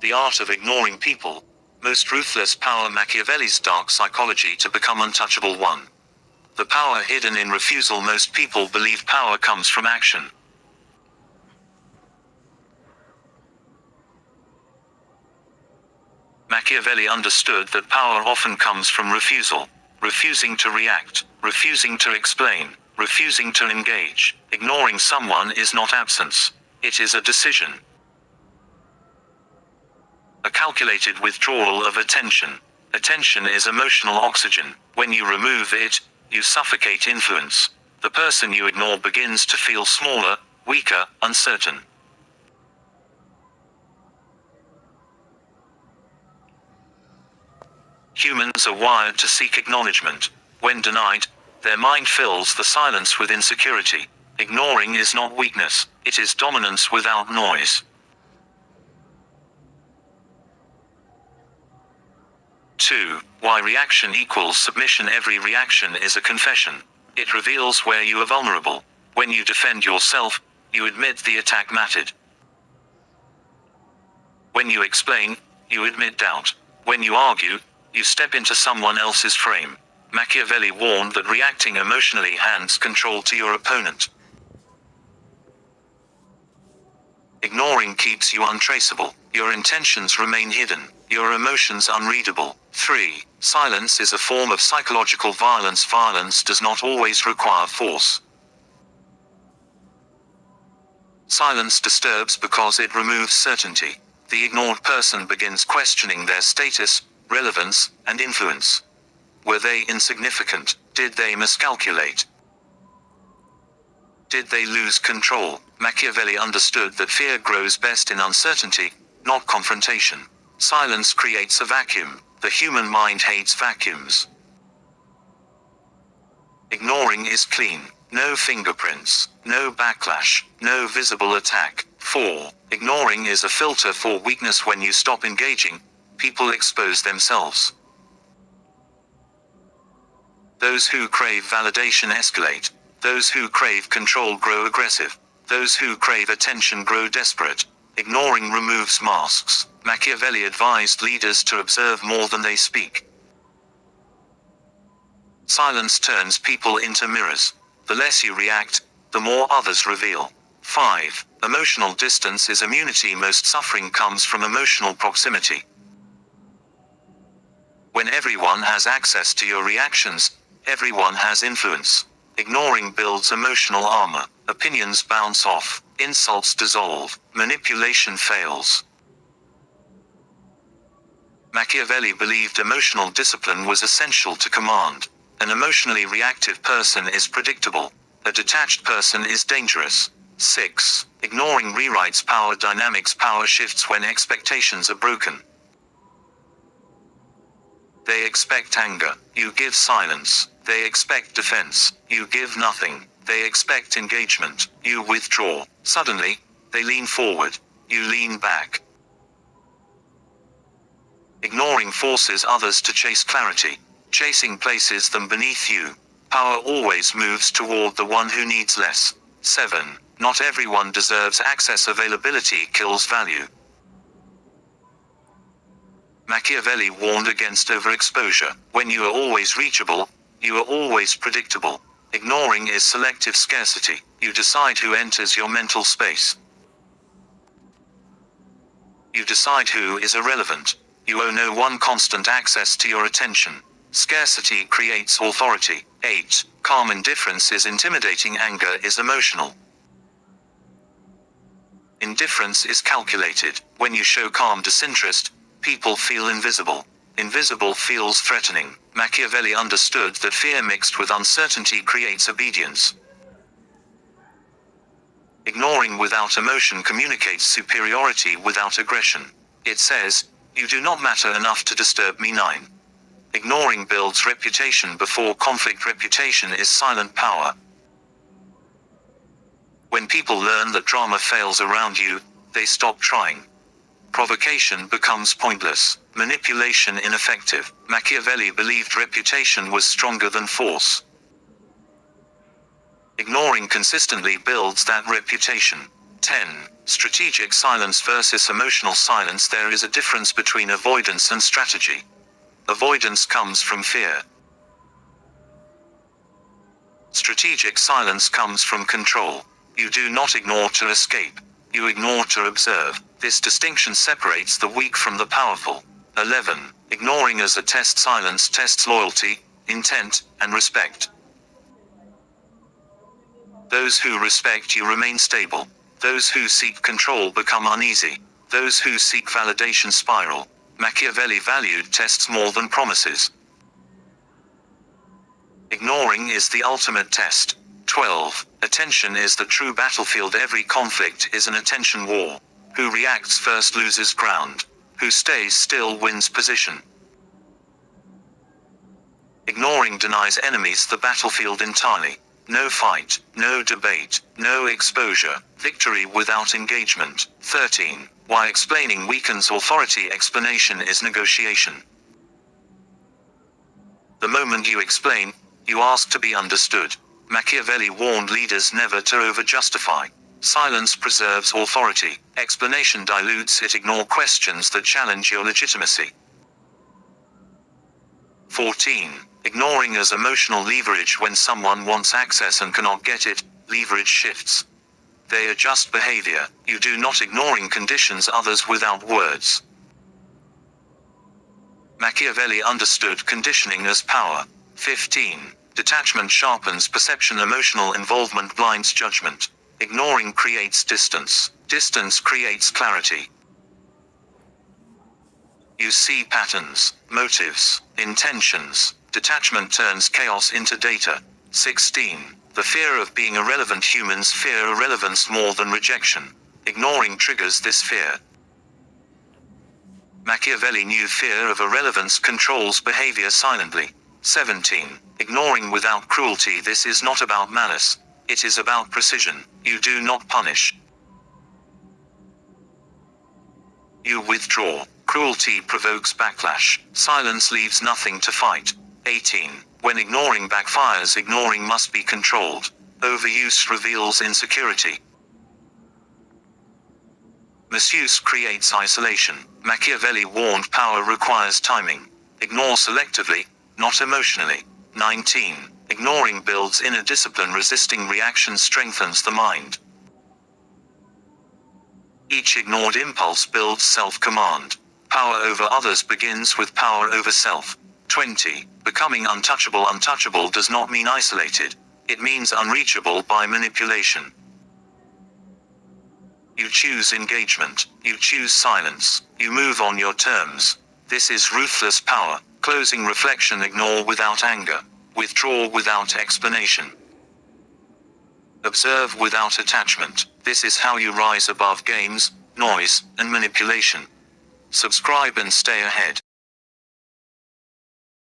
The Art of Ignoring People. Most Ruthless Power. Machiavelli's Dark Psychology to Become Untouchable. 1. The power hidden in refusal. Most people believe power comes from action. Machiavelli understood that power often comes from refusal. Refusing to react, refusing to explain, refusing to engage. Ignoring someone is not absence. It is a decision. A calculated withdrawal of attention. Attention is emotional oxygen. When you remove it, you suffocate influence. The person you ignore begins to feel smaller, weaker, uncertain. Humans are wired to seek acknowledgment. When denied, their mind fills the silence with insecurity. Ignoring is not weakness, it is dominance without noise. 2. Why reaction equals submission. Every reaction is a confession. It reveals where you are vulnerable. When you defend yourself, you admit the attack mattered. When you explain, you admit doubt. When you argue, you step into someone else's frame. Machiavelli warned that reacting emotionally hands control to your opponent. Ignoring keeps you untraceable. Your intentions remain hidden. Your emotions unreadable. 3. Silence is a form of psychological violence. Violence does not always require force. Silence disturbs because it removes certainty. The ignored person begins questioning their status, relevance, and influence. Were they insignificant? Did they miscalculate? Did they lose control? Machiavelli understood that fear grows best in uncertainty, not confrontation. Silence creates a vacuum. The human mind hates vacuums. Ignoring is clean. No fingerprints, no backlash, no visible attack. 4. Ignoring is a filter for weakness. When you stop engaging, people expose themselves. Those who crave validation escalate. Those who crave control grow aggressive. Those who crave attention grow desperate. Ignoring removes masks. Machiavelli advised leaders to observe more than they speak. Silence turns people into mirrors. The less you react, the more others reveal. 5. Emotional distance is immunity. Most suffering comes from emotional proximity. When everyone has access to your reactions, everyone has influence. Ignoring builds emotional armor. Opinions bounce off. Insults dissolve. Manipulation fails. Machiavelli believed emotional discipline was essential to command. An emotionally reactive person is predictable. A detached person is dangerous. 6. Ignoring rewrites power dynamics. Power shifts when expectations are broken. They expect anger. You give silence. They expect defense. You give nothing. They expect engagement. You withdraw. Suddenly, they lean forward. You lean back. Ignoring forces others to chase clarity. Chasing places them beneath you. Power always moves toward the one who needs less. 7. Not everyone deserves access. Availability kills value. Machiavelli warned against overexposure. When you are always reachable, you are always predictable. Ignoring is selective scarcity. You decide who enters your mental space. You decide who is irrelevant. You owe no one constant access to your attention. Scarcity creates authority. 8. Calm indifference is intimidating. Anger is emotional. Indifference is calculated. When you show calm disinterest, people feel invisible. Invisible feels threatening. Machiavelli understood that fear mixed with uncertainty creates obedience. Ignoring without emotion communicates superiority without aggression. It says, "You do not matter enough to disturb me." 9. Ignoring builds reputation before conflict. Reputation is silent power. When people learn that drama fails around you, they stop trying. Provocation becomes pointless. Manipulation ineffective. Machiavelli believed reputation was stronger than force. Ignoring consistently builds that reputation. 10. Strategic silence versus emotional silence. There is a difference between avoidance and strategy. Avoidance comes from fear. Strategic silence comes from control. You do not ignore to escape. You ignore to observe. This distinction separates the weak from the powerful. 11. Ignoring as a test. Silence tests loyalty, intent, and respect. Those who respect you remain stable. Those who seek control become uneasy. Those who seek validation spiral. Machiavelli valued tests more than promises. Ignoring is the ultimate test. 12. Attention is the true battlefield. Every conflict is an attention war. Who reacts first loses ground. Who stays still wins position. Ignoring denies enemies the battlefield entirely. No fight, no debate, no exposure, victory without engagement. 13. Why explaining weakens authority. Explanation is negotiation. The moment you explain, you ask to be understood. Machiavelli warned leaders never to over-justify. Silence preserves authority. Explanation dilutes it. Ignore questions that challenge your legitimacy. 14. Ignoring as emotional leverage. When someone wants access and cannot get it, leverage shifts. They adjust behavior. You do not ignoring conditions others without words. Machiavelli understood conditioning as power. 15. Detachment sharpens perception. Emotional involvement blinds judgment. Ignoring creates distance. Distance creates clarity. You see patterns, motives, intentions. Detachment turns chaos into data. 16. The fear of being irrelevant. Humans fear irrelevance more than rejection. Ignoring triggers this fear. Machiavelli knew fear of irrelevance controls behavior silently. 17. Ignoring without cruelty. This is not about malice. It is about precision. You do not punish. You withdraw. Cruelty provokes backlash. Silence leaves nothing to fight. 18. When ignoring backfires. Ignoring must be controlled. Overuse reveals insecurity. Misuse creates isolation. Machiavelli warned power requires timing. Ignore selectively, not emotionally. 19. Ignoring builds inner discipline. Resisting reaction strengthens the mind. Each ignored impulse builds self-command. Power over others begins with power over self. 20. Becoming untouchable. Untouchable does not mean isolated. It means unreachable by manipulation. You choose engagement. You choose silence. You move on your terms. This is ruthless power. Closing reflection. Ignore without anger. Withdraw without explanation. Observe without attachment. This is how you rise above games, noise, and manipulation. Subscribe and stay ahead.